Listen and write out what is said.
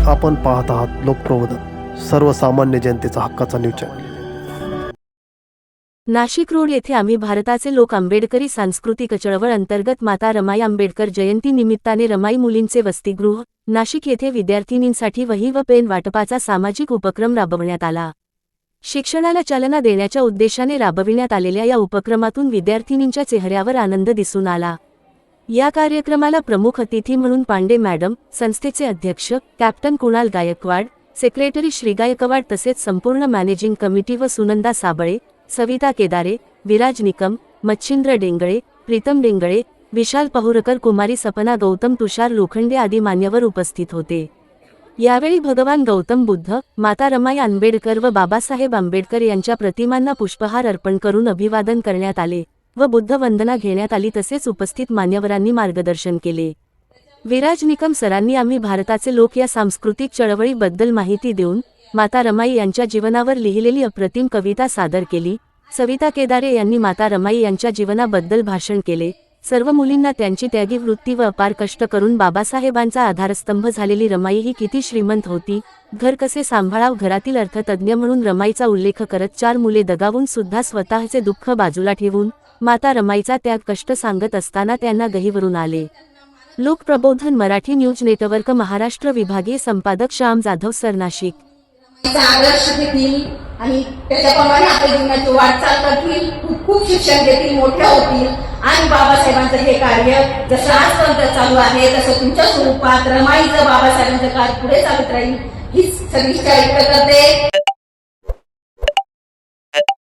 आपण पाहत आहात लोकप्रबोधन, सर्वसामान्य जनतेचा हक्काचा न्यूज चॅनल। नाशिक रोड येथे आम्ही भारताचे लोक आंबेडकरी सांस्कृतिक चळवळ अंतर्गत माता रमाई आंबेडकर जयंती निमित्ताने रमाई मुलींचे वसतिगृह नाशिक येथे विद्यार्थिनींसाठी वही व पेन वाटपाचा सामाजिक उपक्रम राबवण्यात आला। शिक्षणाला चालना देण्याच्या उद्देशाने राबविण्यात आलेल्या या उपक्रमातून विद्यार्थिनींच्या चेहऱ्यावर आनंद दिसून आला। या कार्यक्रमाला प्रमुख अतिथी म्हणून पांडे मॅडम, संस्थेचे अध्यक्ष कॅप्टन कुणाल गायकवाड, सेक्रेटरी श्री गायकवाड तसेच संपूर्ण मॅनेजिंग कमिटी व सुनंदा साबळे, सविता केदारे, विराज निकम, मच्छिंद्र डेंगळे, प्रीतम डेंगळे, विशाल पहुरकर, कुमारी सपना गौतम, तुषार लोखंडे आदी मान्यवर उपस्थित होते। यावेळी भगवान गौतम बुद्ध, माता रमाई आंबेडकर व बाबासाहेब आंबेडकर यांच्या प्रतिमांना पुष्पहार अर्पण करून अभिवादन करण्यात आले व बुद्ध वंदना घेण्यात आली। तसेच उपस्थित मान्यवरांनी मार्गदर्शन केले। विराज निकम सरांनी आम्ही भारताचे लोक या सांस्कृतिक चळवळीबद्दल माहिती देऊन माता रमाई यांच्या जीवनावर लिहिलेली अप्रतिम कविता सादर केली। सविता केदारे यांनी माता रमाई यांच्या जीवनाबद्दल भाषण केले। सर्व मुलींना त्यांची त्यागी वृत्ती व अपार कष्ट करून बाबासाहेबांचा आधारस्तंभ झालेली रमाई ही किती श्रीमंत होती, घर कसे सांभाळाव, घरातील अर्थतज्ञ म्हणून रमाईचा उल्लेख करत 4 मुले दगावून सुद्धा स्वतःचे दुःख बाजूला ठेवून माता रमाईचा त्याग कष्ट सांगत असताना त्यांना गहिवरून आले। लोकप्रबोधन मराठी न्यूज नेटवर्क महाराष्ट्र विभागीय संपादक श्याम जाधव सर, नाशिक। आदर्श घेतील आणि त्याच्याप्रमाणे आपल्या जीवनाची वाटचाल करतील, खूप शिक्षण घेतील, मोठ्या होतील आणि बाबासाहेबांचं हे कार्य जसं आजपर्यंत चालू आहे तसं तुमच्या स्वरूपात रमाईचं बाबासाहेबांचं कार्य पुढे चालत राहील हीच सदिच्छा व्यक्त करते।